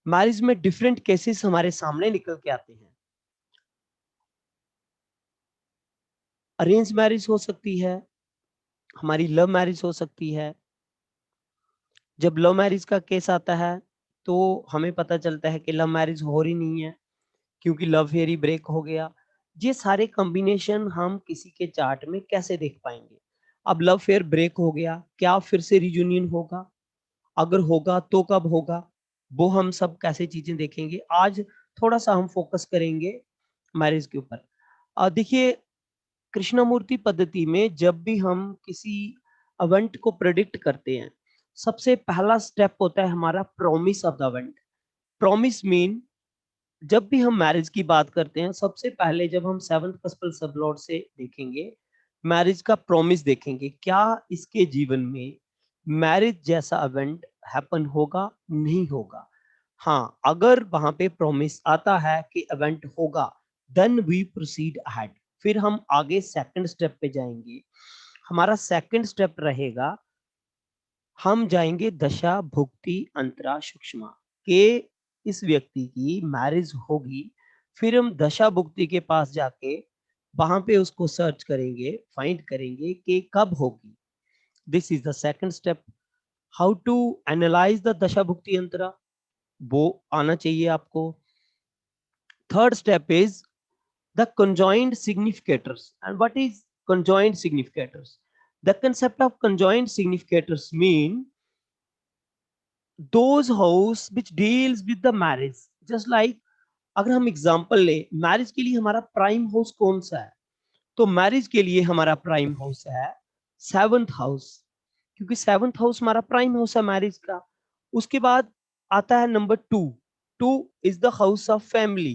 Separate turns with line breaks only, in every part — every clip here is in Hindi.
मैरिज में डिफरेंट केसेस हमारे सामने निकल के आते हैं। अरेंज मैरिज हो सकती है, हमारी लव मैरिज हो सकती है। जब लव मैरिज का केस आता है तो हमें पता चलता है कि लव मैरिज हो रही नहीं है क्योंकि लव फेयर ब्रेक हो गया। ये सारे कॉम्बिनेशन हम किसी के चार्ट में कैसे देख पाएंगे? अब लव फेयर ब्रेक हो गया, क्या फिर से रियूनियन होगा? अगर होगा तो कब होगा? वो हम सब कैसे चीजें देखेंगे। आज थोड़ा सा हम फोकस करेंगे मैरिज के ऊपर। देखिए, कृष्णमूर्ति पद्धति में जब भी हम किसी इवेंट को प्रेडिक्ट करते हैं, सबसे पहला स्टेप होता है हमारा promise of the event. Promise mean, जब भी हम मैरिज की बात करते हैं, सबसे पहले जब हम सेवंथ गॉस्पेल सबलॉर्ड से देखेंगे, मैरिज का प्रॉमिस देखेंगे, क्या इसके जीवन में मैरिज जैसा इवेंट हैपन होगा, नहीं होगा। हाँ, अगर वहां पे प्रॉमिस आता है कि इवेंट होगा, देन वी प्रोसीड अहेड। फिर हम आगे सेकंड स्टेप पे जाएंगे। हमारा सेकंड स्टेप रहेगा, हम जाएंगे दशा भुक्ति अंतरा सूक्ष्म के इस व्यक्ति की मैरिज होगी। फिर हम दशा भुक्ति के पास जाके वहां पे उसको सर्च करेंगे, फाइंड करेंगे कि कब होगी। This is the second step. How to analyse the dasha bhukti antara, वो आना चाहिए आपको। Third step is the conjoined significators. And what is conjoined significators? The concept of conjoined significators mean those house which deals with the marriage. Just like, अगर हम एग्जांपल ले, मैरिज के लिए हमारा प्राइम हाउस कौन सा है? तो मैरिज के लिए हमारा प्राइम हाउस है सेवंथ हाउस, क्योंकि सेवंथ हाउस हमारा प्राइम हाउस है मैरिज का। उसके बाद आता है number two. Two is the house of family.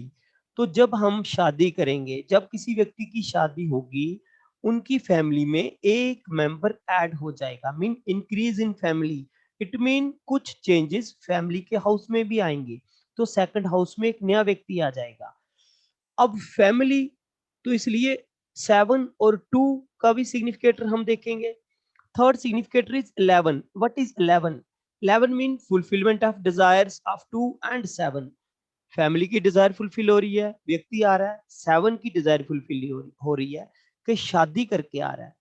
तो जब हम शादी करेंगे, जब किसी व्यक्ति की शादी होगी, उनकी फैमिली में एक मेंबर ऐड हो जाएगा, mean increase in family. It mean कुछ चेंजेस फैमिली के हाउस में भी आएंगे, तो सेकंड हाउस में एक नया व्यक्ति आ जाएगा। अब फैमिली, तो इसलिए सेवन और टू का भी सिग्निफिकेटर हम देखेंगे। Third significator is 11। What is 11? 11 mean fulfilment of desires of 2 and 7। Family की डिजायर फुलफिल हो रही है, व्यक्ति आ रहा है। 7 की डिजायर फुलफिल हो रही है कि शादी करके आ रहा है।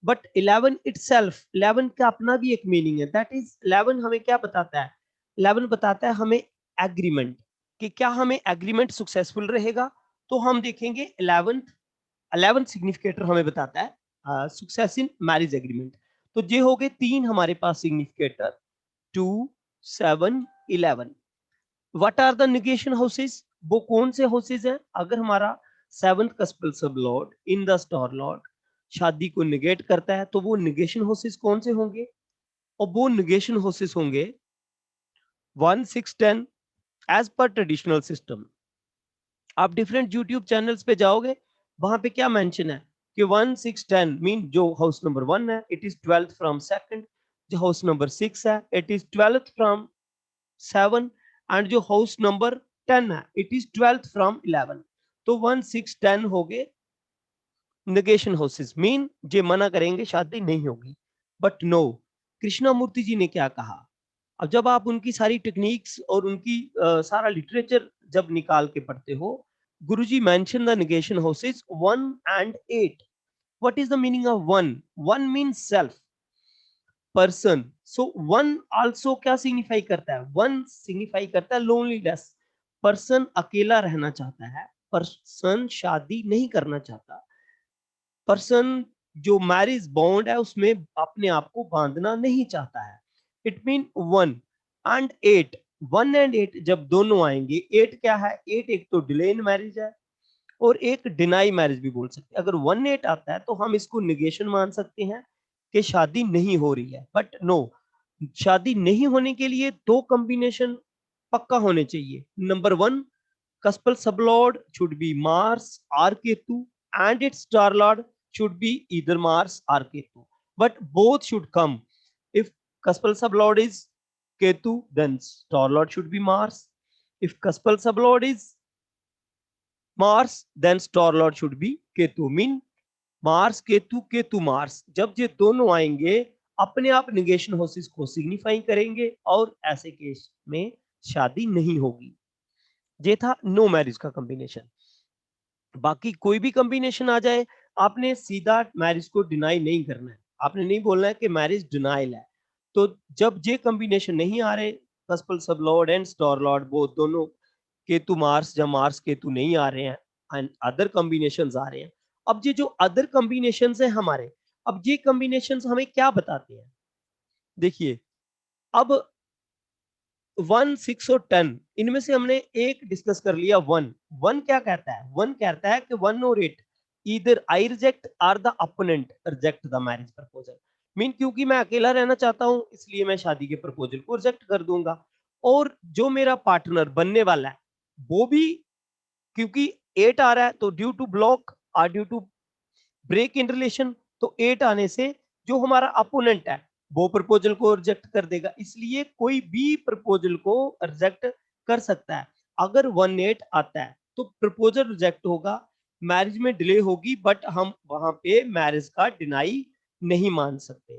बट 11 इटसेल्फ, 11 का अपना भी एक मीनिंग है। दैट इज 11 हमें क्या बताता है? 11 बताता है हमें एग्रीमेंट, कि क्या हमें एग्रीमेंट सक्सेसफुल रहेगा। तो हम देखेंगे 11 सिग्निफिकेटर हमें बताता है सक्सेस इन मैरिज एग्रीमेंट। तो ये हो गए तीन हमारे पास significator, 2, 7, 11। What are the negation houses? वो कौन से हाउसेस हैं? अगर हमारा seventh कस्पल sub Lord in the star Lord शादी को निगेट करता है, तो वो निगेशन हाउसेस कौन से होंगे? और वो निगेशन हाउसेस होंगे 1, 6, 10 एज पर ट्रेडिशनल सिस्टम। आप डिफरेंट यूट्यूब चैनल्स पे जाओगे, वहां पे क्या मेंशन है कि 1, 6, 10 मीन जो हाउस नंबर 1 है, it is 12th from second. जो हाउस नंबर 6 है, it is 12th from 7। And जो हाउस नंबर 10 है, इट इज 12th फ्रॉम 11। तो 1, 6, 10 हो गए नेगेशन हाउसेस, मीन जे मना करेंगे शादी नहीं होगी। बट नो, कृष्णा मूर्ति जी ने क्या कहा? अब जब आप उनकी सारी टेक्निक्स और उनकी सारा लिटरेचर जब निकाल के पढ़ते हो, Guruji mention the negation houses 1 and 8। What is the meaning of 1? 1 means self, person. So 1 also क्या सिग्निफाई करता है? 1 सिग्निफाई करता है लोनलीनेस। पर्सन अकेला रहना चाहता है, पर्सन शादी नहीं करना चाहता, पर्सन जो मैरिज बॉन्ड है उसमें अपने आप को बांधना नहीं चाहता है। It mean 1 and 8। 1 एंड 8 जब दोनों आएंगे, 8 क्या है? 8 एक तो डिले इन मैरिज है और एक डिनाई मैरिज भी बोल सकते हैं। अगर 1, 8 आता है तो हम इसको निगेशन मान सकते हैं कि शादी नहीं हो रही है। बट नो, शादी नहीं होने के लिए दो कॉम्बिनेशन पक्का होने चाहिए। Number 1, cuspal sublord should be Mars or Ketu, and its star lord should be either Mars or Ketu. But both should come. If cuspal sublord is Ketu, then star lord should be Mars. If cuspal sublord is Mars, then star lord should be Ketu. Mean Mars Ketu, Ketu Mars, जब ये दोनों आएंगे अपने आप निगेशन हाउसेस को सिग्निफाई करेंगे, और ऐसे केस में शादी नहीं होगी। ये था नो मैरिज का कॉम्बिनेशन। बाकी कोई भी कॉम्बिनेशन आ जाए, आपने सीधा मैरिज को डिनाई नहीं करना है, आपने नहीं बोलना है कि मैरिज डिनाइल है। तो जब ये कॉम्बिनेशन नहीं आ रहे, कस्पल sub Lord and star Lord वो दोनों केतु मार्स या मार्स केतु नहीं आ रहे हैं एंड अदर कॉम्बिनेशंस आ रहे हैं। अब ये जो अदर कॉम्बिनेशंस है हमारे, अब ये कॉम्बिनेशंस हमें क्या बताते हैं? देखिए, अब 1, 6 और 10 इनमें से हमने एक डिस्कस कर लिया। 1 क्या कहता है? 1 कहता है कि 1 और 8 ईदर आई रिजेक्ट और the opponent reject the marriage proposal. Mean क्योंकि मैं अकेला रहना चाहता हूं इसलिए मैं शादी के प्रपोजल को रिजेक्ट कर दूंगा, और जो मेरा पार्टनर बनने वाला है वो भी, क्योंकि 8 आ रहा है तो ड्यू टू ब्लॉक और due to break in relation, तो 8 आने से जो हमारा अपोनेंट है वो प्रपोजल को रिजेक्ट कर देगा। इसलिए कोई भी प्रपोजल को रिजेक्ट कर सकता है। अगर 1, 8 आता है तो प्रपोजल रिजेक्ट होगा, मैरिज में डिले होगी, बट हम वहां पे मैरिज का डिनाई नहीं मान सकते।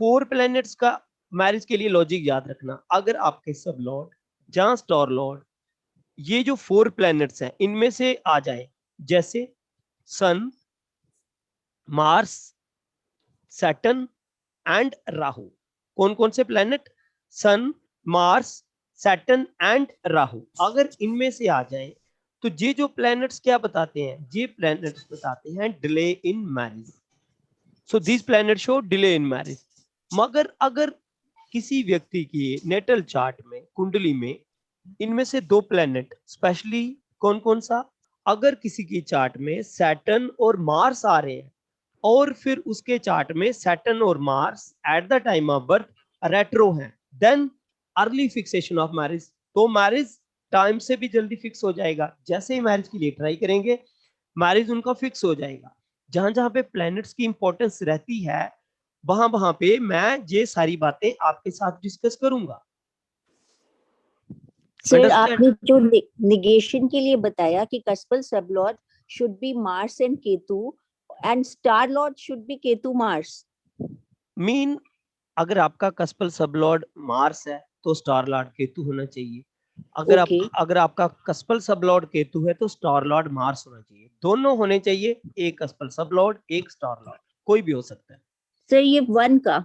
4 प्लैनेट्स का मैरिज के लिए लॉजिक याद रखना। अगर आपके सब लॉर्ड जहां स्टार लॉर्ड ये जो 4 प्लैनेट्स हैं इनमें से आ जाए, जैसे Sun, Mars, Saturn and Rahu. कौन कौन से planet? Sun, Mars, Saturn and Rahu. अगर इनमें से आ जाए तो ये जो प्लैनेट्स क्या बताते हैं? ये प्लैनेट्स बताते हैं delay in marriage. So this planet show delay in marriage. मगर अगर किसी व्यक्ति की नेटल चार्ट में, कुंडली में इनमें से 2 प्लैनेट, स्पेशली कौन कौन सा? अगर किसी की चार्ट में सैटर्न और मार्स आ रहे हैं और फिर उसके चार्ट में सैटर्न और Mars at the time of birth retro हैं, then early fixation of marriage. तो मैरिज टाइम से भी जल्दी फिक्स हो जाएगा। जैसे ही मैरिज के लिए ट्राई करेंगे मैरिज उनका फिक्स हो जाएगा। जहां जहां पे प्लैनेट्स की इंपॉर्टेंस रहती है वहां वहां पे मैं ये सारी बातें आपके साथ डिस्कस करूंगा।
Sir
understand?
आपने जो निगेशन के लिए बताया कि कस्पल sub Lord should be Mars and Ketu and star Lord should be Ketu Mars.
Mean अगर आपका कस्पल सब लॉर्ड मार्स है तो स्टार लॉर्ड केतु होना चाहिए।
ओके
अगर आपका कस्पल सब लॉर्ड केतु है तो स्टार लॉर्ड मार्स होना चाहिए। दोनों होने चाहिए, एक कस्पल सब लॉर्ड एक स्टार लॉर्ड, कोई भी हो सकता है।
सर ये 1 का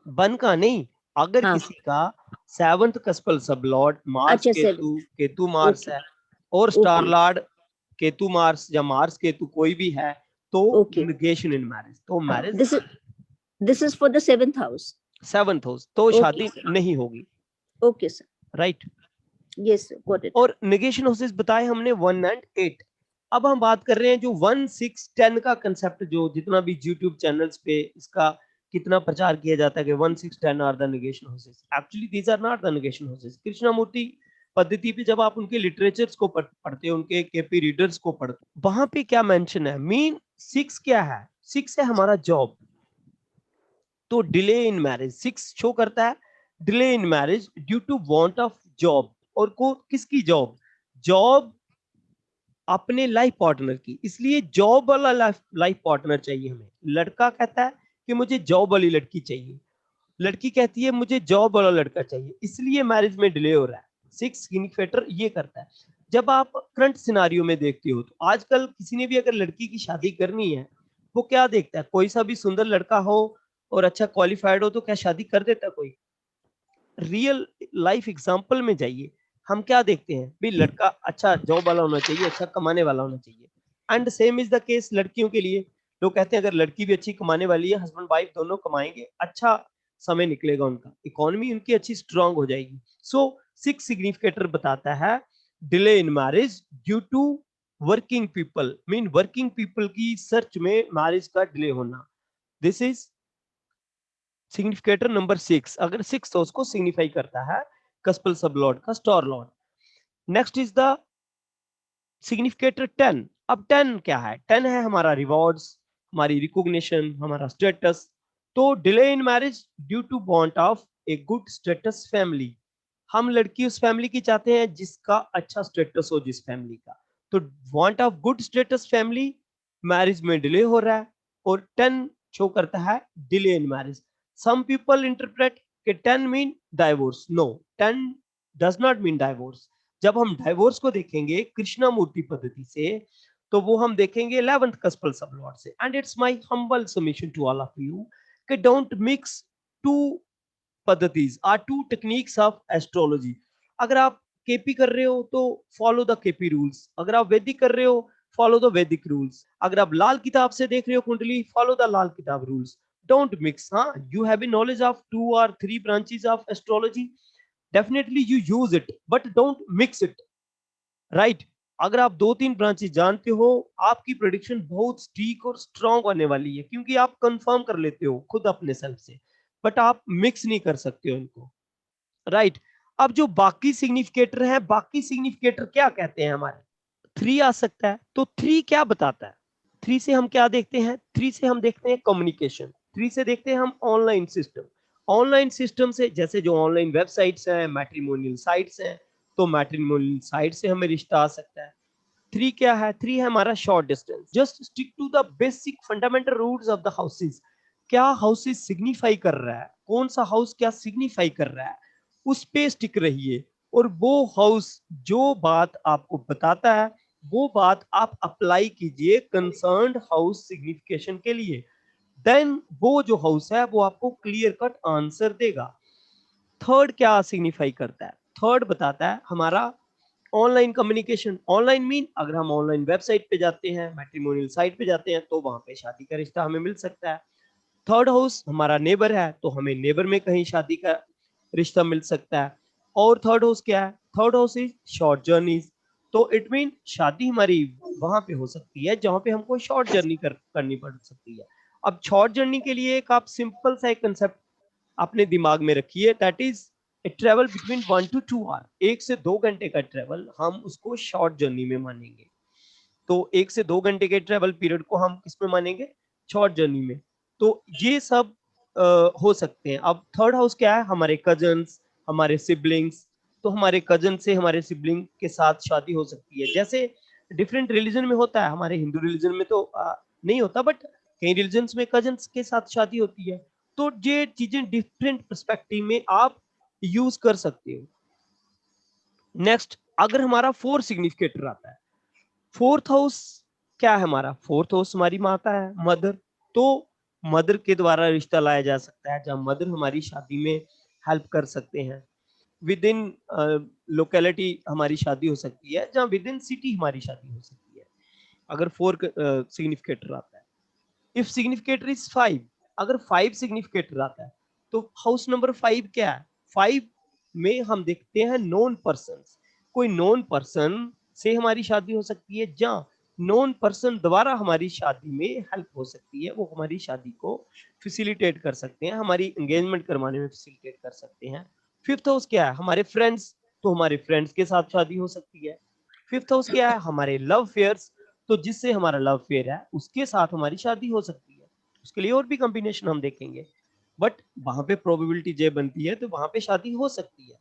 वन का नहीं, अगर
हाँ
किसी का 7th cuspal sub lord Mars
अच्छा sir
Ketu Ketu Mars
okay
है और star
okay
lord Ketu Mars या मार्स केतु कोई भी है तो
ओके
निगेशन इन मैरिज, तो marriage
this is for the 7th house.
7th house तो
ओके
शादी नहीं होगी।
Okay sir
right?
Yes sir got it.
और नेगेशन हाउसेस बताए हमने 1 एंड 8। अब हम बात कर रहे हैं जो 1, 6, 10 का कंसेप्ट, जो जितना भी यूट्यूब चैनल्स पे इसका कितना प्रचार किया जाता है कि 1, 6, 10 are the negation houses. Actually these are not the negation houses. Krishnamurti Paddhati पे जब आप उनके लिटरेचर्स को पढ़ते हो, उनके केपी रीडर्स को पढ़ते हो, वहां पे क्या मेंशन है? मीन 6 क्या है? 6 है हमारा जॉब। तो डिले इन मैरिज 6 शो करता है delay in marriage due to want of job. और को किसकी जॉब? जॉब अपने लाइफ पार्टनर की। इसलिए जॉब वाला लाइफ पार्टनर चाहिए हमें। लड़का कहता है कि मुझे जॉब वाली लड़की चाहिए, लड़की कहती है मुझे जॉब वाला लड़का चाहिए, इसलिए मैरिज में डिले हो रहा है। 6 इंडिकेटर ये करता है। जब आप करंट सिनारियो में देखते हो तो आजकल किसी ने भी अगर लड़की की शादी करनी है वो क्या देखता है? कोई सा भी सुंदर लड़का हो और अच्छा क्वालिफाइड हो तो क्या शादी कर देता कोई? रियल लाइफ एग्जांपल में जाइए, हम क्या देखते हैं? भाई लड़का अच्छा जॉब वाला होना चाहिए, अच्छा कमाने वाला होना चाहिए। And same is the case लड़कियों के लिए। लोग कहते हैं अगर लड़की भी अच्छी कमाने वाली है, हस्बैंड वाइफ दोनों कमाएंगे, अच्छा समय निकलेगा उनका, इकोनॉमी उनकी अच्छी स्ट्रांग हो जाएगी। सो 6 सिग्निफिकेटर बताता है delay in marriage due to working people. Mean working people की सर्च में मैरिज का डिले होना। This is significator number 6। अगर 6 तो उसको सिग्निफाई करता है कस्पल सब लॉर्ड का star Lord. Next is the significator 10। अब 10 क्या है? 10 है हमारा रिवॉर्ड्स, हमारी रिकॉग्निशन, हमारा स्टेटस। तो delay in marriage due to want of a good status family. हम लड़की उस फैमिली की चाहते हैं जिसका अच्छा स्टेटस हो, जिस फैमिली का। तो want of good status family, marriage में डिले हो रहा है। और 10 शो करता है delay in marriage. Some people interpret कि 10 mean divorce, no, 10 does not mean divorce. जब हम डाइवोर्स को देखेंगे कृष्णमूर्ति पद्धति से, तो वो हम देखेंगे 11th कस्पल सबलॉट से। And it's my humble submission to all of you कि डोंट मिक्स टू पद्धतिज or two techniques of astrology. अगर आप केपी कर रहे हो तो फॉलो द केपी रूल्स, अगर आप वैदिक कर रहे हो फॉलो द वैदिक रूल्स, अगर आप लाल किताब से देख रहे हो कुंडली follow the Lal Kitab rules. Don't mix. हाँ, you have a knowledge of 2 or 3 branches of astrology, definitely you use it, but don't mix it, right. अगर आप 2-3 ब्रांचेस जानते हो, आपकी प्रेडिक्शन बहुत स्टीक और स्ट्रांग होने वाली है, क्योंकि आप कंफर्म कर लेते हो खुद अपने सेल्फ से, बट आप मिक्स नहीं कर सकते हो इनको, राइट। अब जो बाकी सिग्निफिकेटर है, बाकी सिग्निफिकेटर क्या कहते हैं हमारे, 3 आ सकता है। तो 3 क्या बताता है? 3 से हम क्या देखते हैं? 3 से हम देखते हैं कम्युनिकेशन, 3 से देखते हैं हम ऑनलाइन सिस्टम। ऑनलाइन सिस्टम से जैसे जो ऑनलाइन वेबसाइट्स हैं, मैट्रिमोनियल साइट्स हैं, तो मैट्रिमोनियल साइट से हमें रिश्ता आ सकता है। 3 क्या है? 3 है हमारा short distance. Just stick to the basic fundamental rules of the houses. क्या हाउसेस सिग्निफाई कर रहा है, कौन सा हाउस क्या सिग्निफाई कर रहा है, उस पे स्टिक रहिए। और वो हाउस जो बात आपको बताता है, वो बात आप अप्लाई कीजिए कंसर्न्ड हाउस सिग्निफिकेशन के लिए। देन वो जो हाउस है वो आपको क्लियर कट आंसर देगा। थर्ड क्या सिग्निफाई करता है? थर्ड बताता है हमारा ऑनलाइन कम्युनिकेशन। ऑनलाइन मीन अगर हम ऑनलाइन वेबसाइट पे जाते हैं, मैट्रिमोनियल साइट पे जाते हैं, तो वहां पे शादी का रिश्ता हमें मिल सकता है। थर्ड हाउस हमारा नेबर है, तो हमें नेबर में कहीं शादी का रिश्ता मिल सकता है। और थर्ड हाउस क्या है? Third house is short journeys. तो इट मीन शादी हमारी वहां पे हो सकती है जहां पे हमको शॉर्ट जर्नी करनी पड़ सकती है। अब शॉर्ट जर्नी के लिए एक आप सिंपल सा एक कंसेप्ट अपने दिमाग में रखिए, that is a travel between 1 to 2 hour. 1 से 2 घंटे का ट्रेवल हम उसको शॉर्ट जर्नी में मानेंगे। तो 1 से 2 घंटे के ट्रेवल पीरियड को हम किस में मानेंगे? शॉर्ट जर्नी में। तो ये सब हो सकते हैं। अब थर्ड हाउस क्या है? हमारे कजन्स, हमारे सिबलिंग्स। तो हमारे कजन से हमारे सिबलिंग के साथ शादी हो सकती है। जैसे डिफरेंट रिलीजन में होता है, हमारे हिंदू रिलीजन में तो नहीं होता, बट कई रिलीजन में कजन्स के साथ शादी होती है। तो ये चीजें डिफरेंट पर्सपेक्टिव में आप यूज कर सकते हो। नेक्स्ट, अगर हमारा 4 सिग्निफिकेटर आता है, फोर्थ हाउस क्या है हमारा? फोर्थ हाउस हमारी माता है, मदर। तो मदर के द्वारा रिश्ता लाया जा सकता है, जहां मदर हमारी शादी में हेल्प कर सकते हैं। विद इन लोकेलिटी हमारी शादी हो सकती है, जहां विद इन सिटी हमारी शादी हो सकती है, अगर 4 सिग्निफिकेटर आता है। इफ सिग्निफिकेटर इज 5, अगर 5 सिग्निफिकेटर आता है, तो हाउस नंबर 5 क्या है? 5 में हम देखते हैं नॉन पर्सन। कोई नॉन पर्सन से हमारी शादी हो सकती है, जहां नॉन पर्सन द्वारा हमारी शादी में हेल्प हो सकती है, वो हमारी शादी को फैसिलिटेट कर सकते हैं, हमारी एंगेजमेंट करवाने में फैसिलिटेट कर सकते हैं। फिफ्थ हाउस क्या है? हमारे फ्रेंड्स। तो हमारे फ्रेंड्स के साथ शादी हो सकती है। फिफ्थ हाउस क्या है? हमारे लव फेयर्स। तो जिससे हमारा लव फेयर है उसके साथ हमारी शादी हो सकती है। उसके लिए और भी कॉम्बिनेशन हम देखेंगे, बट वहां पे प्रोबेबिलिटी जे बनती है, तो वहां पे शादी हो सकती है।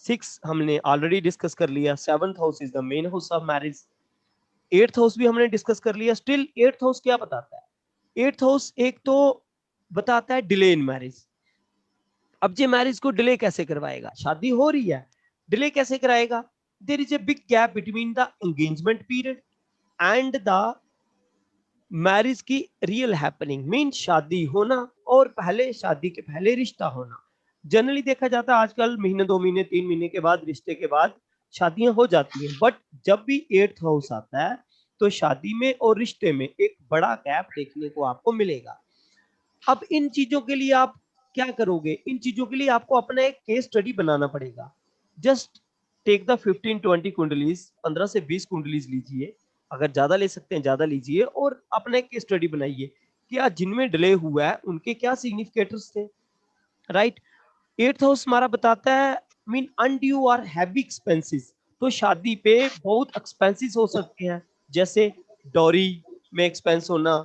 6 हमने ऑलरेडी डिस्कस कर लिया। 7th house is the main house of marriage. 8th house भी हमने डिस्कस कर लिया। स्टिल 8th हाउस क्या बताता है? 8th हाउस एक तो बताता है डिले इन मैरिज। अब ये मैरिज को डिले कैसे करवाएगा? शादी हो रही है, डिले कैसे कराएगा? There is a big gap between the engagement period and the marriage की रियल हैपनिंग। मीन शादी होना और पहले शादी के पहले रिश्ता होना। जनरली देखा जाता है आजकल महीने 2 महीने 3 महीने के बाद रिश्ते के बाद शादियां हो जाती हैं, बट जब भी 8th हाउस आता है तो शादी में और रिश्ते में एक बड़ा गैप देखने को आपको मिलेगा। अब इन चीजों के लिए आप क्या करोगे? इन चीजों के लिए आपको अपना एक केस स्टडी बनाना पड़ेगा। जस्ट टेक द 15-20 कुंडलीज, 15 से 20 कुंडलीज लीजिए, अगर ज्यादा ले सकते हैं ज्यादा लीजिए, और अपना एक केस स्टडी बनाइए कि आज जिनमें डिले हुआ है उनके क्या सिग्निफिकेटर्स थे, राइट। 8th हाउस हमारा बताता है मीन अनड्यू और हैवी एक्सपेंसेस। तो शादी पे बहुत एक्सपेंसेस हो सकते हैं, जैसे डॉरी में एक्सपेंस होना।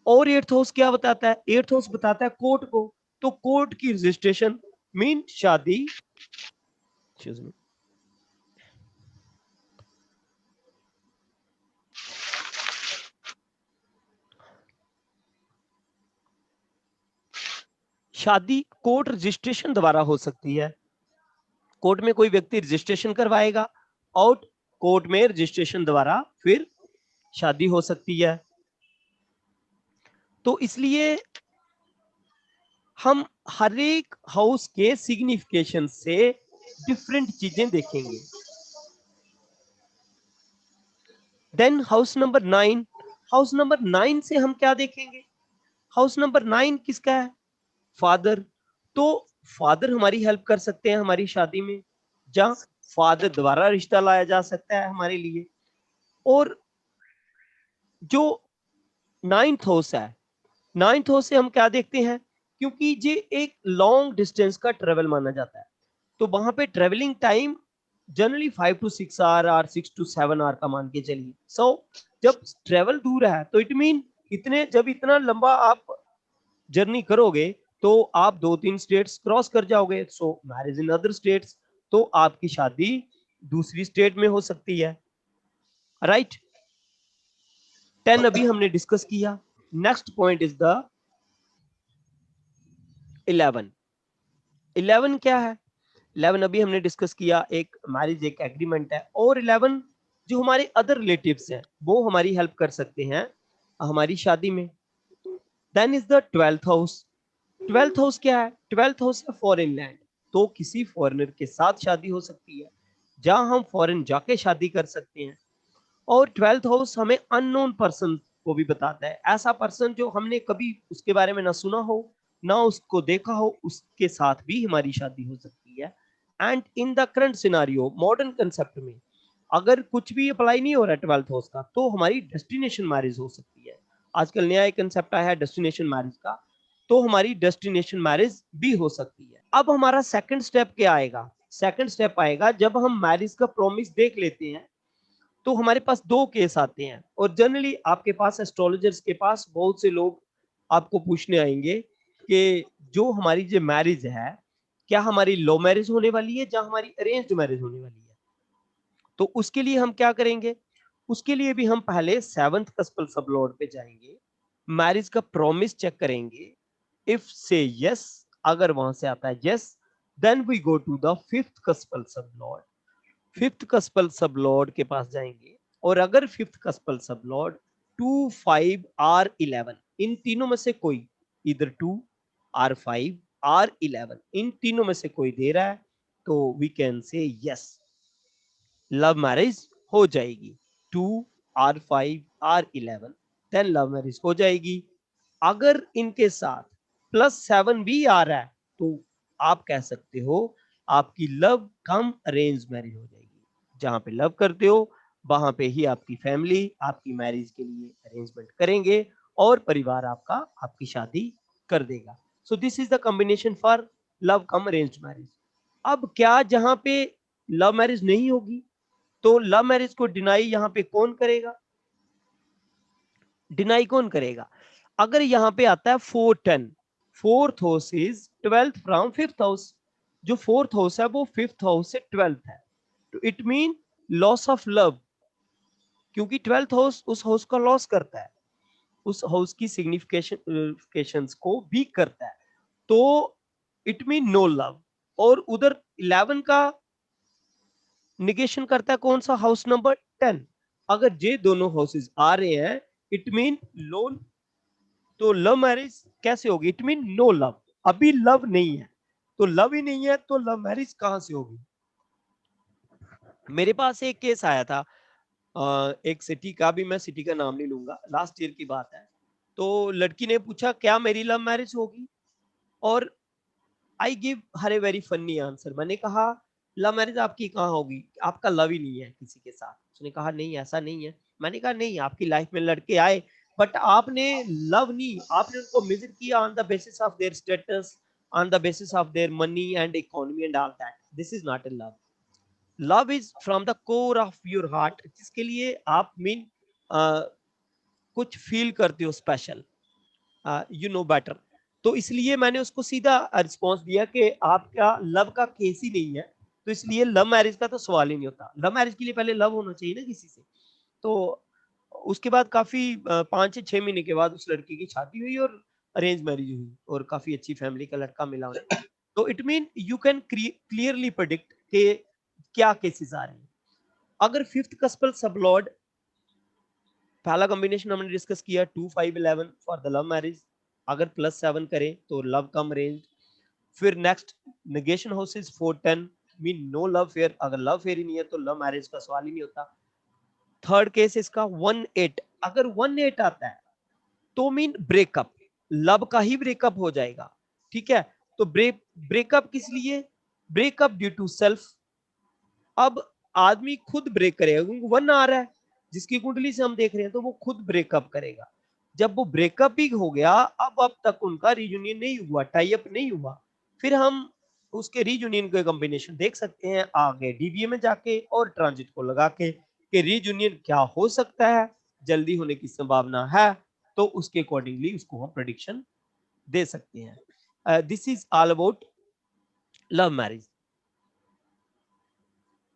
और 8th हाउस क्या बताता है? 8th हाउस बताता है कोर्ट को। तो कोर्ट की रजिस्ट्रेशन मीन शादी, excuse me, शादी कोर्ट रजिस्ट्रेशन द्वारा हो सकती है, कोर्ट में कोई व्यक्ति रजिस्ट्रेशन करवाएगा और कोर्ट में रजिस्ट्रेशन द्वारा फिर शादी हो सकती है। तो इसलिए हम हर एक हाउस के सिग्निफिकेशन से डिफरेंट चीजें देखेंगे। Then house number 9, house number 9 से हम क्या देखेंगे? हाउस नंबर 9 किसका है? फादर। तो फादर हमारी हेल्प कर सकते हैं हमारी शादी में, जहां फादर द्वारा रिश्ता लाया जा सकता है हमारे लिए। और जो 9th हाउस है, 9th हाउस से हम क्या देखते हैं? क्योंकि ये एक लॉन्ग डिस्टेंस का ट्रेवल माना जाता है, तो वहां पे travelling time generally 5 to 6 hour और 6 to 7 आवर का मान के चलिए। सो जब ट्रेवल दूर है तो इट मीन जब इतना लंबा आप जर्नी करोगे तो आप 2-3 स्टेट्स क्रॉस कर जाओगे। सो मैरिज इन अदर स्टेट्स, तो आपकी शादी दूसरी स्टेट में हो सकती है, राइट। 10 अभी हमने डिस्कस किया। Next point is the 11। 11 क्या है? 11 अभी हमने डिस्कस किया, एक मैरिज एक एग्रीमेंट है। और 11 जो हमारे अदर रिलेटिव्स हैं वो हमारी हेल्प कर सकते हैं हमारी शादी में। Then is the 12th house. 12th house क्या है? 12th हाउस है फॉरेन लैंड, तो किसी फॉरेनर के साथ शादी हो सकती है, जहां हम फॉरेन जाके शादी कर सकते हैं। और 12th हाउस हमें अननोन पर्सन को भी बताता है, ऐसा पर्सन जो हमने कभी उसके बारे में ना सुना हो ना उसको देखा हो, उसके साथ भी हमारी शादी हो सकती है। And in the current scenario, modern concept में अगर कुछ भी अप्लाई नहीं हो रहा है 12th हाउस का, तो हमारी डेस्टिनेशन मैरिज हो सकती है। आजकल नया एक कंसेप्ट आया है डेस्टिनेशन मैरिज का, तो हमारी डेस्टिनेशन मैरिज भी हो सकती है। अब हमारा सेकंड स्टेप क्या आएगा? सेकंड स्टेप आएगा जब हम मैरिज का प्रॉमिस देख लेते हैं, तो हमारे पास दो केस आते हैं। और जनरली आपके पास एस्ट्रोलॉजर्स के पास बहुत से लोग आपको पूछने आएंगे कि जो हमारी जो मैरिज है, क्या हमारी लव मैरिज होने वाली है या हमारी अरेंज्ड मैरिज होने वाली है। तो उसके लिए हम क्या करेंगे? उसके लिए भी हम पहले 7th कस्पल सबलॉर्ड पे जाएंगे, मैरिज का प्रॉमिस चेक करेंगे। इफ से यस, अगर वहां से आता है yes, then we go to the 5th cuspal sublord. 5th cuspal sublord के पास जाएंगे, और अगर 5th कस्पल सबलॉर्ड 2, 5 और 11 इन तीनों में से कोई, इधर 2 और 5 और 11 इन तीनों में से कोई दे रहा है, तो we can say yes, love marriage हो जाएगी। 2 और 5 और 11 देन लव मैरिज हो जाएगी। अगर इनके साथ +7 भी आ रहा है, तो आप कह सकते हो आपकी लव कम अरेंज मैरिज हो जाएगी। जहां पे लव करते हो वहां पे ही आपकी फैमिली आपकी मैरिज के लिए अरेंजमेंट करेंगे और परिवार आपका आपकी शादी कर देगा। So this is the combination for love cum arrange marriage. अब क्या जहां पे लव मैरिज नहीं होगी, तो लव मैरिज को डिनाई यहाँ पे कौन करेगा? डिनाई कौन करेगा? अगर यहाँ पे आता है 410, fourth house is 12th from 5th house. जो 4th हाउस है वो 5th हाउस से 12th है, तो it mean loss of love, क्योंकि 12th हाउस उस हाउस का लॉस करता है, उस हाउस की सिग्निफिकेशंस को वीक करता है, तो इट मीन नो लव। और उधर 11 का निगेशन करता है कौन सा? House number 10। अगर ये दोनों हाउसेस आ रहे हैं, इट मीन लोन, तो लव मैरिज कैसे होगी? इट मीन नो लव, अभी लव नहीं है, तो लव ही नहीं है तो लव मैरिज कहां से होगी? मेरे पास एक केस आया था, एक सिटी का, भी मैं सिटी का नाम नहीं लूंगा, लास्ट ईयर की बात है। तो लड़की ने पूछा क्या मेरी लव मैरिज होगी, और I give her a very funny answer. मैंने कहा लव मैरिज आपकी कहाँ होगी, आपका लव ही नहीं है किसी के साथ। उसने कहा नहीं ऐसा नहीं है। मैंने कहा नहीं, आपकी लाइफ में लड़के आए, बट आपने लव नहीं, आपने उनको मेजर किया on the basis of their status, on the basis of their money and economy and all that. This is not a love. Love is from the core of your heart, जिसके लिए आप मीन कुछ फील करते हो स्पेशल, यू नो बेटर। तो इसलिए मैंने उसको सीधा रिस्पॉन्स दिया कि आपका लव का केस ही नहीं है, तो इसलिए लव मैरिज का तो सवाल ही नहीं होता। लव मैरिज के लिए पहले लव होना चाहिए ना किसी से। तो उसके बाद काफी 5 से 6 महीने के बाद उस लड़की की शादी हुई, और अरेंज मैरिज हुई और काफी अच्छी फैमिली का लड़का मिला उन्हें, तो it mean you can clearly predict के क्या केसेस आ रहे हैं। अगर फिफ्थ कस्पल सबलॉर्ड, पहला कॉम्बिनेशन हमने डिस्कस किया 2 5 11 फॉर द लव मैरिज, अगर +7 करें तो लव कम अरेंज। फिर next negation houses 4 10 mean no love affair, अगर लव फेयर ही नहीं है तो लव मैरिज का सवाल ही नहीं होता। थर्ड केस इसका 1 8, अगर 1 8 आता है तो मीन ब्रेकअप, लव का ही ब्रेकअप हो जाएगा, ठीक है। तो ब्रेकअप किस लिए? Breakup due to self. अब आदमी खुद ब्रेक करेगा क्योंकि 1 आ रहा है, जिसकी कुंडली से हम देख रहे हैं, तो वो खुद ब्रेकअप करेगा। जब वो ब्रेकअप ही हो गया, अब तक उनका रीयूनियन नहीं हुआ, टाई अप नहीं हुआ, फिर हम उसके रीयूनियन के कॉम्बिनेशन देख सकते हैं आगे डीबीए में जाके और ट्रांजिट को लगा के कि रीयूनियन क्या हो सकता है, जल्दी होने की संभावना है, तो उसके अकॉर्डिंगली उसको हम प्रेडिक्शन दे सकते हैं। This is all about love marriage.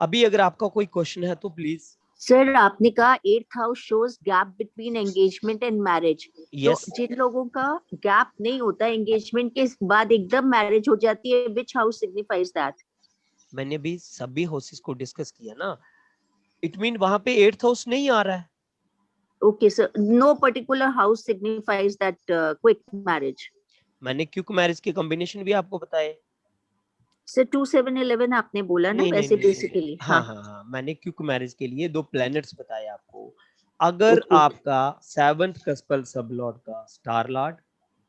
अभी अगर आपका कोई क्वेश्चन है तो प्लीज।
सर आपने कहा 8th house shows gap between engagement and marriage, तो
यस,
जिन लोगों का गैप नहीं होता, एंगेजमेंट के बाद एकदम मैरिज हो जाती है, विच हाउस सिग्निफाइज दैट?
मैंने भी सभी हाउसेस को डिस्कस किया ना, इट मीन वहां पे 8th हाउस नहीं आ रहा है।
Okay sir, no particular house signifies that quick marriage?
मैंने क्विक मैरिज के कॉम्बिनेशन भी आपको बताए।
सर 2 7 11 आपने बोला ना,
नहीं नहीं
वैसे
नहीं नहीं,
बेसिकली।
हाँ
हाँ,
हाँ हाँ, मैंने क्विक मैरिज के लिए 2 प्लैनेट्स बताए आपको। अगर
ओके।
आपका 7th कस्पल सब लॉर्ड का स्टार लॉर्ड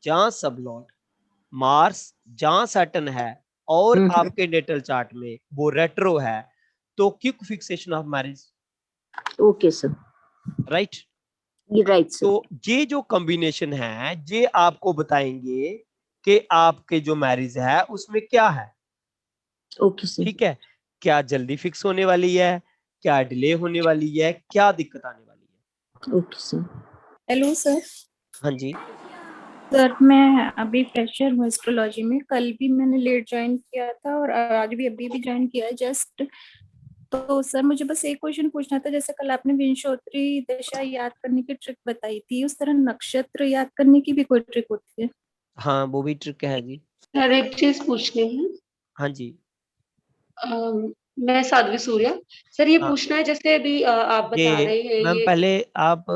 जहां सब लॉर्ड मार्स जहां सैटर्न है और आपके नेटल चार्ट में वो रेट्रो है, तो quick fixation of marriage,
okay sir,
right.
ये राइट सर।
तो ये जो कॉम्बिनेशन है ये आपको बताएंगे कि आपके जो मैरिज है उसमें क्या है,
ओके सर।
ठीक है। क्या जल्दी फिक्स होने वाली है, क्या डिले होने वाली है, क्या दिक्कत आने वाली है।
Okay sir.
Hello sir.
हाँ जी,
सर मैं अभी फ्रेशर हूँ एस्ट्रोलॉजी में, कल भी मैंने लेट ज्वाइन किया था और आज भी अभी भी ज्वाइन किया है जस्ट। तो सर मुझे बस एक क्वेश्चन पूछना था, जैसे कल आपने विंशोत्री दशा याद करने की ट्रिक बताई थी, उस तरह नक्षत्र याद करने की भी कोई ट्रिक होती है?
हाँ वो भी ट्रिक है जी।
सर एक चीज पूछनी है।
हाँ जी,
मैं साध्वी सूर्या। सर ये
हाँ
पूछना है, जैसे अभी आप बता
ये
रहे हैं
मैम
ये।
पहले आप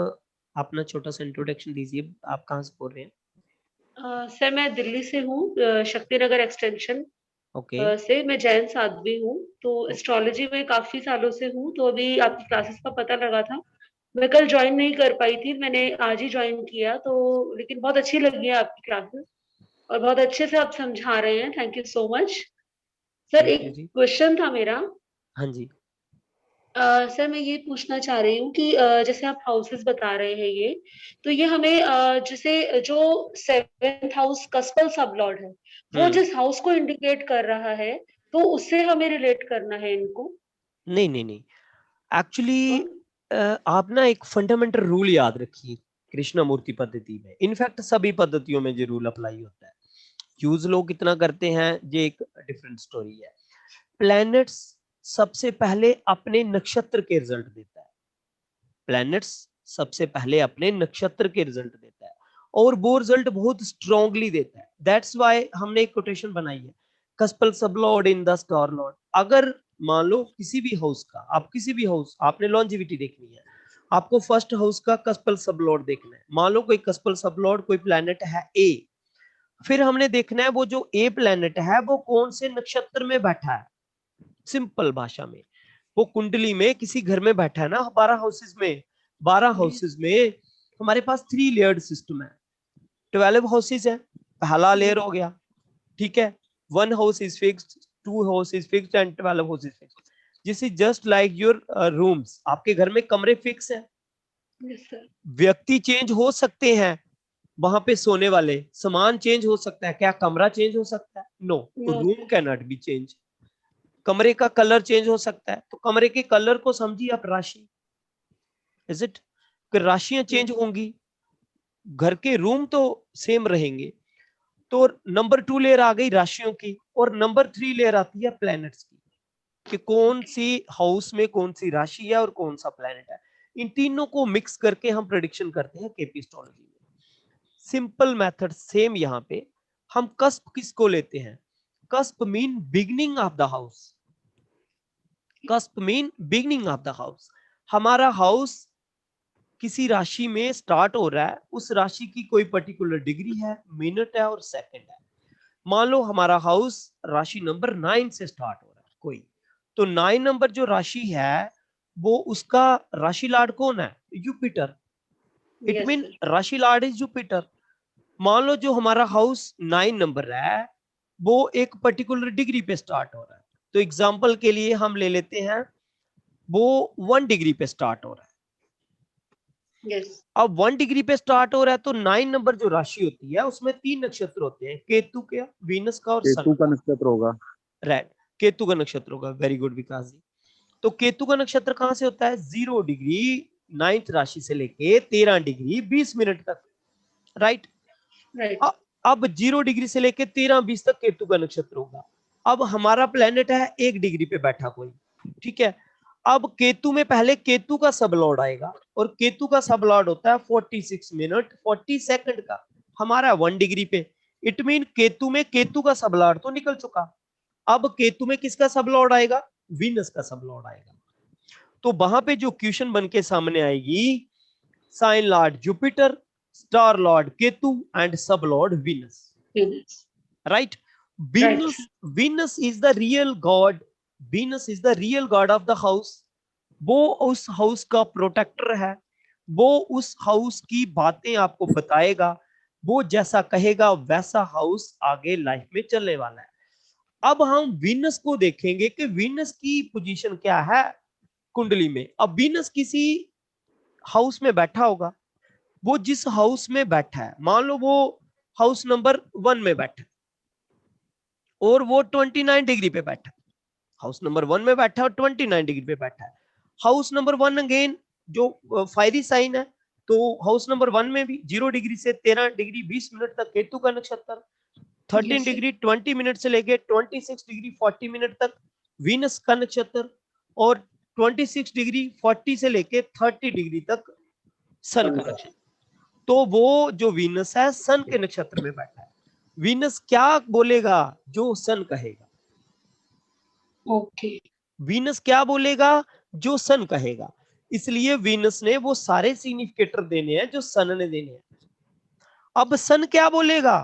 अपना छोटा सा इंट्रोडक्शन दीजिए, आप कहाँ से बोल रहे हैं।
सर मैं दिल्ली से हूँ, शक्ति नगर एक्सटेंशन
ओके
से। मैं जैन साध्वी हूँ, तो
ओके
एस्ट्रोलॉजी में काफी सालों से हूँ। तो अभी आपकी क्लासेस का पता लगा था, मैं कल ज्वाइन नहीं कर पाई थी, मैंने आज ही ज्वाइन किया। तो लेकिन बहुत अच्छी लगी है आपकी क्लासेस और बहुत अच्छे से आप समझा रहे हैं, thank you so much. Sir
thank
एक
यू जी।
क्वेश्चन था मेरा।
हाँ जी,
सर मैं ये पूछना चाह रही हूँ कि जैसे आप हाउसेस बता रहे हैं ये, तो ये हमें जैसे जो 7th हाउस कस्पल सब लॉर्ड है, वो जिस हाउस को इंडिकेट कर रहा है, तो उससे हमें रिलेट करना है इनको।
नहीं नहीं नहीं, एक्चुअली
हाँ?
आप ना एक फंडामेंटल रूल याद रखिए कृष्णमूर्ति पद्धति में, इनफैक्ट सभी पद्धतियों में ये रूल अप्लाई होता है। यूज लोग कितना करते हैं ये एक डिफरेंट स्टोरी है। प्लैनेट्स सबसे पहले अपने नक्षत्र के रिजल्ट देता है, प्लैनेट्स सबसे पहले अपने नक्षत्र के रिजल्ट देता है और वो रिजल्ट बहुत स्ट्रांगली देता है। दैट्स व्हाई हमने एक कोटेशन बनाई है, कस्पल sub Lord in the star Lord. अगर मान लो किसी भी हाउस का, आप किसी भी हाउस, आपने लॉन्जिविटी देखनी है, आपको फर्स्ट हाउस का कस्पल सब लॉर्ड देखना है। मान लो कोई कस्पल सब लॉर्ड कोई प्लैनेट है ए, फिर हमने देखना है वो जो ए प्लैनेट है वो कौन से नक्षत्र में बैठा है। सिंपल भाषा में, वो कुंडली में किसी घर में बैठा है ना, 12 हाउसेस में, 12 हाउसेस में हमारे पास 3 लेयर्ड सिस्टम है, 12 हाउसेस है, पहला लेयर हो गया, ठीक है। 1 house is fixed, 2 house is fixed and 12 house is fixed. This is just like your rooms, आपके घर में कमरे फिक्स है,
यस सर।
व्यक्ति चेंज हो सकते हैं, वहां पे सोने वाले, सामान चेंज हो सकता है, क्या कमरा चेंज हो सकता है? No,
no
room
sir.
Can not be change. कमरे का कलर चेंज हो सकता है, तो कमरे के कलर को समझिए आप राशि, इज इट, कि राशियां चेंज होंगी, घर के रूम तो सेम रहेंगे। तो नंबर 2 लेयर आ गई राशियों की, और नंबर 3 लेयर आती है प्लैनेट्स की, कि कौन सी हाउस में कौन सी राशि है और कौन सा प्लैनेट है। इन तीनों को मिक्स करके हम प्रेडिक्शन करते हैं केपी एस्ट्रोलॉजी में। सिंपल मेथड सेम यहाँ पे। हम कस्प किसको लेते हैं? Cusp mean beginning of the house. Cusp mean beginning of the house. हमारा हाउस किसी राशि में स्टार्ट हो रहा है, उस राशि की कोई पर्टिकुलर डिग्री है, मिनट है और सेकंड है। मान लो हमारा हाउस राशि नंबर 9 से स्टार्ट हो रहा है कोई, तो 9 नंबर जो राशि है वो उसका राशि लॉर्ड कौन है? Jupiter. It
Yes,
mean
sir.
राशि लॉर्ड इज जुपिटर। मान लो जो हमारा हाउस 9 नंबर है वो एक पर्टिकुलर डिग्री पे स्टार्ट हो रहा है, तो एग्जांपल के लिए हम ले लेते हैं वो 1 डिग्री पे स्टार्ट हो रहा है।
Yes.
अब 1 डिग्री पे स्टार्ट हो रहा है तो 9 नंबर जो राशि होती है उसमें 3 नक्षत्र होते हैं, केतु का, वीनस का और सन
केतु का
का।
नक्षत्र होगा।
राइट, केतु का नक्षत्र होगा। वेरी गुड विकास जी। तो केतु का नक्षत्र कहां से होता है? 0 डिग्री 9th राशि से लेके 13 डिग्री 20 मिनट तक। राइट।
Right.
अब 0 डिग्री से लेके 13-20 तक केतु का नक्षत्र होगा। अब हमारा प्लेनेट है 1 डिग्री पे बैठा कोई, ठीक है। अब केतु में पहले केतु का सब लॉर्ड आएगा और केतु का सब लॉर्ड होता है 46 मिनट 40 सेकंड का। हमारा 1 डिग्री पे, इट मीन केतु में केतु का सब लॉर्ड तो निकल चुका। अब केतु में किसका सब लॉर्ड आएगा? वीनस का सब लॉर्ड आएगा। तो वहां पे जो क्वेश्चन बन के सामने आएगी, sign lord Jupiter, star lord Ketu and sub lord Venus.
Venus.
Right.
Right.
Venus is the real god. Venus is the real god of the house. वो उस हाउस का प्रोटेक्टर है, वो उस हाउस की बातें आपको बताएगा, वो जैसा कहेगा वैसा हाउस आगे लाइफ में चलने वाला है। अब हम वीनस को देखेंगे कि वीनस की पोजीशन क्या है कुंडली में। अब वीनस किसी हाउस में बैठा होगा, वो जिस हाउस में बैठा है, मान लो वो हाउस नंबर 1 में बैठा है और वो 29 डिग्री पे बैठा है। हाउस नंबर 1 में बैठा है और 29 डिग्री पे बैठा है। हाउस नंबर 1 अगेन जो फायरी साइन है, तो हाउस नंबर 1 में भी 0 डिग्री से 13 डिग्री 20 मिनट तक केतु का नक्षत्र, 13
Yes, sir.
डिग्री 20 मिनट से लेके 26 डिग्री 40 मिनट तक वीनस का नक्षत्र, और 26 डिग्री 40 से लेके 30 डिग्री तक सन का नक्षत्र। तो वो जो वीनस है सन के नक्षत्र में बैठा है। वीनस क्या बोलेगा? जो सन कहेगा।
Okay.
वीनस क्या बोलेगा? जो सन कहेगा। इसलिए वीनस ने वो सारे सिग्निफिकेटर देने हैं जो सन ने देने हैं। अब सन क्या बोलेगा?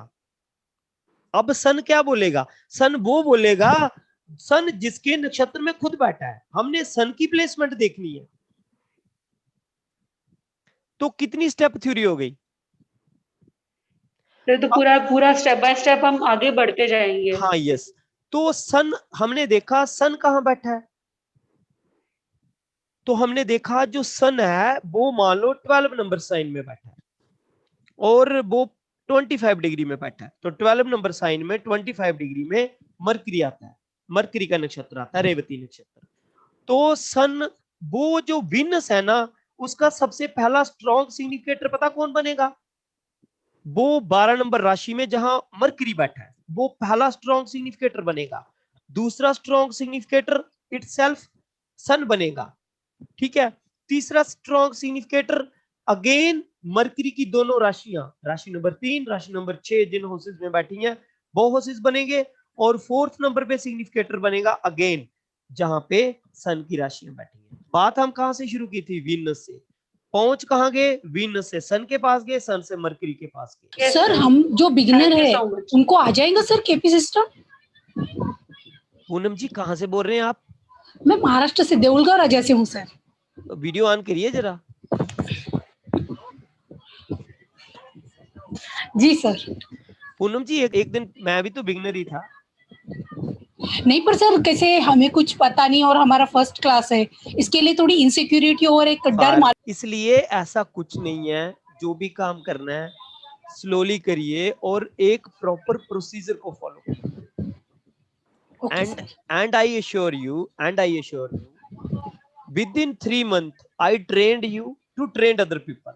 अब सन क्या बोलेगा? सन वो बोलेगा, सन जिसके नक्षत्र में खुद बैठा है। हमने सन की प्लेसमेंट देखनी है। तो कितनी स्टेप थ्योरी हो गई?
तो पूरा पूरा स्टेप बाय स्टेप हम आगे बढ़ते जाएंगे।
हाँ, यस। तो सन हमने देखा, सन कहां बैठा है? तो हमने देखा जो सन है वो मान लो 12 नंबर साइन में बैठा है और वो 25 डिग्री में बैठा है। तो 12 नंबर साइन में 25 डिग्री में मरकरी आता है, मरकरी का नक्षत्र आता है रेवती नक्षत्र। तो सन, वो जो वीनस है ना, उसका सबसे पहला स्ट्रॉन्ग सिग्निफिकेटर पता कौन बनेगा? वो 12 नंबर राशि में जहां मरकरी बैठा है वो पहला स्ट्रॉन्ग सिग्निफिकेटर बनेगा। दूसरा स्ट्रॉन्ग सिग्निफिकेटर इटसेल्फ सन बनेगा, ठीक है। तीसरा स्ट्रॉन्ग सिग्निफिकेटर अगेन मरकरी की दोनों राशियां, राशि नंबर 3 राशि नंबर 6 जिन हाउसेस में बैठी हैं वो हाउसेस बनेंगे। और फोर्थ नंबर पे सिग्निफिकेटर बनेगा अगेन जहां पे सन की राशियां बैठी हैं। बात हम कहां से शुरू की थी? वीनस से। पहुंच कहां गए? वीनस से सन के पास गए, सन से मरकरी के पास गए।
Yes,
sir
sir.
हम जो बिगिनर
Thank you
है
so much.
उनको आ जाएगा सर केपी सिस्टम?
पूनम जी कहां से बोल रहे हैं आप?
मैं महाराष्ट्र से देऊलगांव राजा से हूँ सर।
वीडियो ऑन करिए जरा।
जी सर।
पूनम जी एक दिन मैं भी तो बिगनर ही था।
नहीं पर सर कैसे, हमें कुछ पता नहीं और हमारा फर्स्ट क्लास है, इसके लिए थोड़ी इनसिक्योरिटी और एक डर
पर इसलिए ऐसा कुछ नहीं है, जो भी काम करना है स्लोली करिए और एक प्रॉपर प्रोसीजर को फॉलो करिए। and I assure you within 3 months I trained you to train other people.